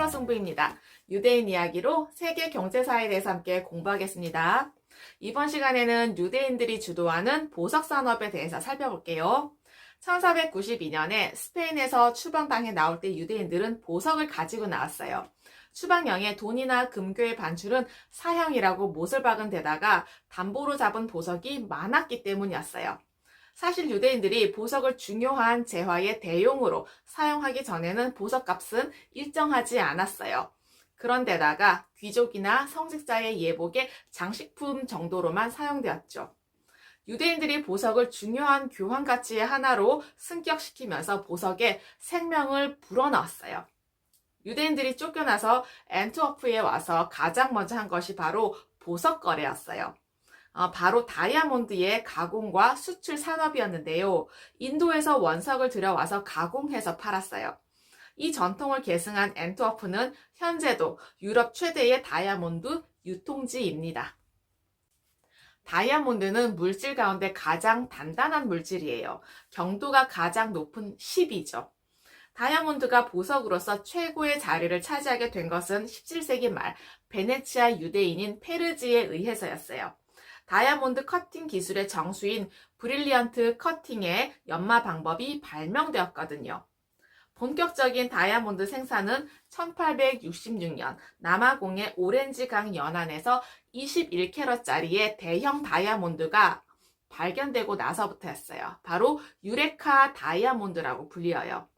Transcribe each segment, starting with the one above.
승부입니다. 유대인 이야기로 세계 경제사에 대해서 함께 공부하겠습니다. 이번 시간에는 유대인들이 주도하는 보석 산업에 대해서 살펴볼게요. 1492년에 스페인에서 추방당해 나올 때 유대인들은 보석을 가지고 나왔어요. 추방령에 돈이나 금괴의 반출은 사형이라고 못을 박은 데다가 담보로 잡은 보석이 많았기 때문이었어요. 사실 유대인들이 보석을 중요한 재화의 대용으로 사용하기 전에는 보석값은 일정하지 않았어요. 그런데다가 귀족이나 성직자의 예복의 장식품 정도로만 사용되었죠. 유대인들이 보석을 중요한 교환 가치의 하나로 승격시키면서 보석에 생명을 불어넣었어요. 유대인들이 쫓겨나서 앤트워프에 와서 가장 먼저 한 것이 바로 보석 거래였어요. 바로 다이아몬드의 가공과 수출 산업이었는데요. 인도에서 원석을 들여와서 가공해서 팔았어요. 이 전통을 계승한 앤트워프는 현재도 유럽 최대의 다이아몬드 유통지입니다. 다이아몬드는 물질 가운데 가장 단단한 물질이에요. 경도가 가장 높은 10이죠. 다이아몬드가 보석으로서 최고의 자리를 차지하게 된 것은 17세기 말 베네치아 유대인인 페르지에 의해서였어요. 다이아몬드 커팅 기술의 정수인 브릴리언트 커팅의 연마 방법이 발명되었거든요. 본격적인 다이아몬드 생산은 1866년 남아공의 오렌지강 연안에서 21캐럿짜리의 대형 다이아몬드가 발견되고 나서부터였어요. 바로 유레카 다이아몬드라고 불리어요.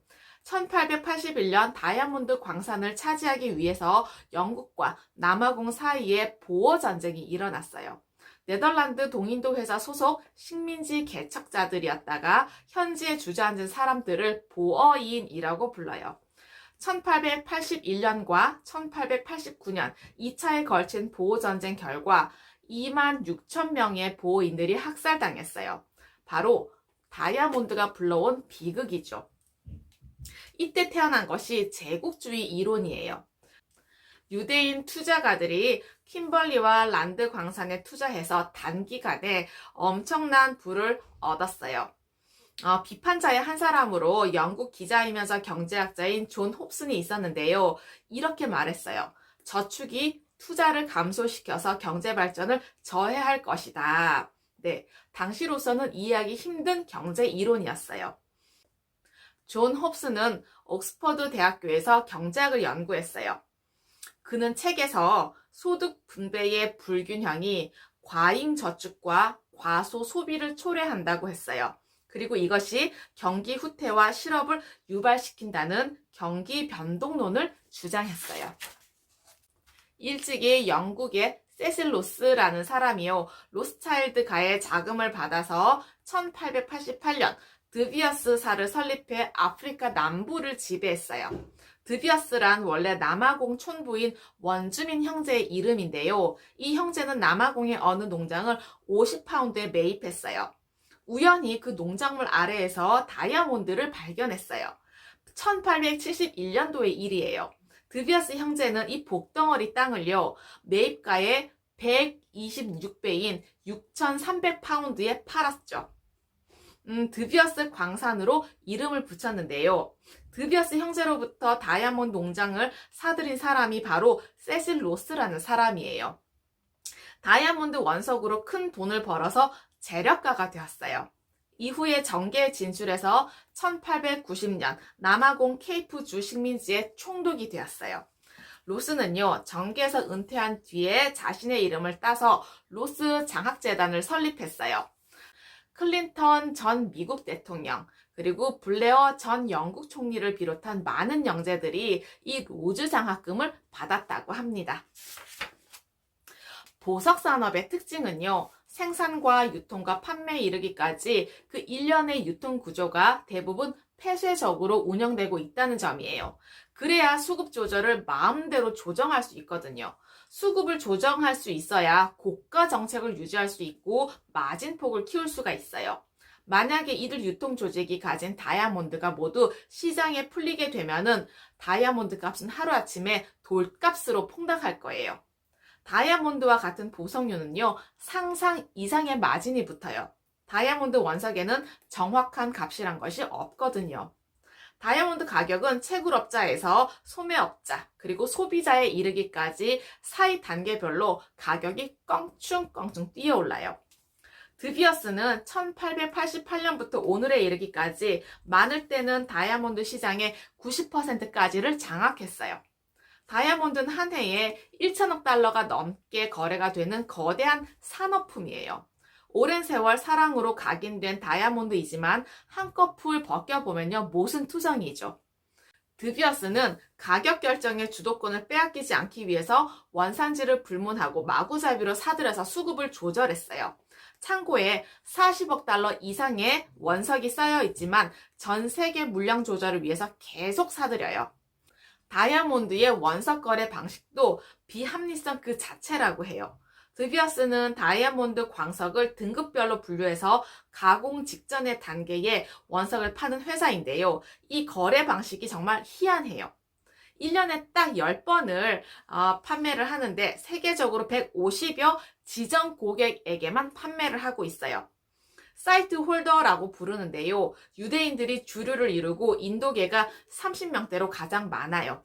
1881년 다이아몬드 광산을 차지하기 위해서 영국과 남아공 사이에 보어전쟁이 일어났어요. 네덜란드 동인도 회사 소속 식민지 개척자들이었다가 현지에 주저앉은 사람들을 보어인이라고 불러요. 1881년과 1889년 2차에 걸친 보호전쟁 결과 2만 6천 명의 보호인들이 학살당했어요. 바로 다이아몬드가 불러온 비극이죠. 이때 태어난 것이 제국주의 이론이에요. 유대인 투자가들이 킴벌리와 란드 광산에 투자해서 단기간에 엄청난 부를 얻었어요. 비판자의 한 사람으로 영국 기자이면서 경제학자인 존 홉슨이 있었는데요. 이렇게 말했어요. 저축이 투자를 감소시켜서 경제 발전을 저해할 것이다. 네, 당시로서는 이해하기 힘든 경제 이론이었어요. 존 홉슨은 옥스퍼드 대학교에서 경제학을 연구했어요. 그는 책에서 소득 분배의 불균형이 과잉 저축과 과소 소비를 초래한다고 했어요. 그리고 이것이 경기 후퇴와 실업을 유발시킨다는 경기 변동론을 주장했어요. 일찍이 영국의 세실 로스라는 사람이요. 로스차일드가의 자금을 받아서 1888년 드비어스사를 설립해 아프리카 남부를 지배했어요. 드비어스란 원래 남아공 촌부인 원주민 형제의 이름인데요. 이 형제는 남아공의 어느 농장을 50파운드에 매입했어요. 우연히 그 농작물 아래에서 다이아몬드를 발견했어요. 1871년도의 일이에요. 드비어스 형제는 이 복덩어리 땅을요, 매입가의 126배인 6,300파운드에 팔았죠. 드비어스 광산으로 이름을 붙였는데요. 드비어스 형제로부터 다이아몬드 농장을 사들인 사람이 바로 세실 로스라는 사람이에요. 다이아몬드 원석으로 큰 돈을 벌어서 재력가가 되었어요. 이후에 정계에 진출해서 1890년 남아공 케이프주 식민지의 총독이 되었어요. 로스는요, 정계에서 은퇴한 뒤에 자신의 이름을 따서 로스 장학재단을 설립했어요. 클린턴 전 미국 대통령, 그리고 블레어 전 영국 총리를 비롯한 많은 영재들이 이 로즈 장학금을 받았다고 합니다. 보석 산업의 특징은요, 생산과 유통과 판매에 이르기까지 그 일련의 유통 구조가 대부분 폐쇄적으로 운영되고 있다는 점이에요. 그래야 수급 조절을 마음대로 조정할 수 있거든요. 수급을 조정할 수 있어야 고가 정책을 유지할 수 있고 마진폭을 키울 수가 있어요. 만약에 이들 유통 조직이 가진 다이아몬드가 모두 시장에 풀리게 되면은 다이아몬드 값은 하루아침에 돌값으로 폭락할 거예요. 다이아몬드와 같은 보석류는요, 상상 이상의 마진이 붙어요. 다이아몬드 원석에는 정확한 값이란 것이 없거든요. 다이아몬드 가격은 채굴업자에서 소매업자 그리고 소비자에 이르기까지 사이 단계별로 가격이 껑충껑충 뛰어올라요. 드비어스는 1888년부터 오늘에 이르기까지 많을 때는 다이아몬드 시장의 90%까지를 장악했어요. 다이아몬드는 한 해에 1천억 달러가 넘게 거래가 되는 거대한 산업품이에요. 오랜 세월 사랑으로 각인된 다이아몬드이지만 한꺼풀 벗겨보면요, 모순투성이죠. 드비어스는 가격 결정의 주도권을 빼앗기지 않기 위해서 원산지를 불문하고 마구잡이로 사들여서 수급을 조절했어요. 참고에 40억 달러 이상의 원석이 쌓여 있지만 전 세계 물량 조절을 위해서 계속 사들여요. 다이아몬드의 원석 거래 방식도 비합리성 그 자체라고 해요. 드비어스는 다이아몬드 광석을 등급별로 분류해서 가공 직전의 단계에 원석을 파는 회사인데요. 이 거래 방식이 정말 희한해요. 1년에 딱 10번을 판매를 하는데 세계적으로 150여 지정 고객에게만 판매를 하고 있어요. 사이트 홀더라고 부르는데요. 유대인들이 주류를 이루고 인도계가 30명대로 가장 많아요.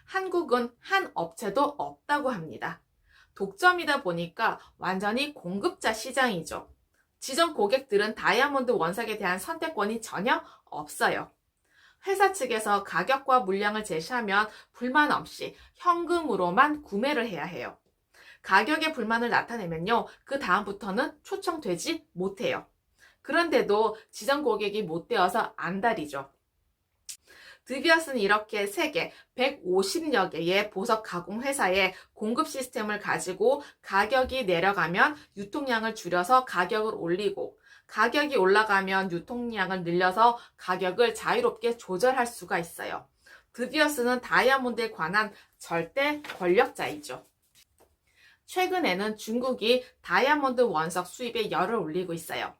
한국은 한 업체도 없다고 합니다. 독점이다 보니까 완전히 공급자 시장이죠. 지정 고객들은 다이아몬드 원석에 대한 선택권이 전혀 없어요. 회사 측에서 가격과 물량을 제시하면 불만 없이 현금으로만 구매를 해야 해요. 가격에 불만을 나타내면요, 그 다음부터는 초청되지 못해요. 그런데도 지정 고객이 못 되어서 안달이죠. 드비어스는 이렇게 세계 150여 개의 보석 가공 회사의 공급 시스템을 가지고 가격이 내려가면 유통량을 줄여서 가격을 올리고 가격이 올라가면 유통량을 늘려서 가격을 자유롭게 조절할 수가 있어요. 드비어스는 다이아몬드에 관한 절대 권력자이죠. 최근에는 중국이 다이아몬드 원석 수입에 열을 올리고 있어요.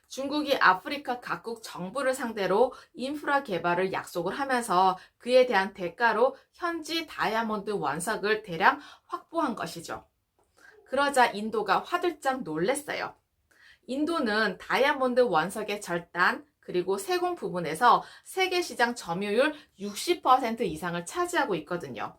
중국이 아프리카 각국 정부를 상대로 인프라 개발을 약속을 하면서 그에 대한 대가로 현지 다이아몬드 원석을 대량 확보한 것이죠. 그러자 인도가 화들짝 놀랐어요. 인도는 다이아몬드 원석의 절단 그리고 세공 부분에서 세계 시장 점유율 60% 이상을 차지하고 있거든요.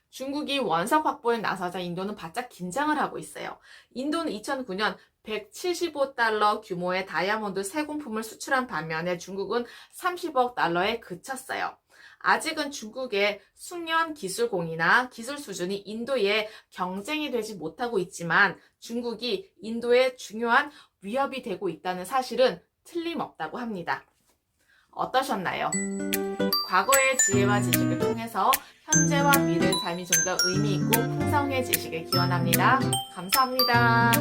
중국이 원석 확보에 나서자 인도는 바짝 긴장을 하고 있어요. 인도는 2009년 175달러 규모의 다이아몬드 세공품을 수출한 반면에 중국은 30억 달러에 그쳤어요. 아직은 중국의 숙련 기술공이나 기술 수준이 인도에 경쟁이 되지 못하고 있지만 중국이 인도에 중요한 위협이 되고 있다는 사실은 틀림없다고 합니다. 어떠셨나요? 과거의 지혜와 지식을 통해서 현재와 미래의 삶이 좀 더 의미 있고 풍성해지시길 기원합니다. 감사합니다.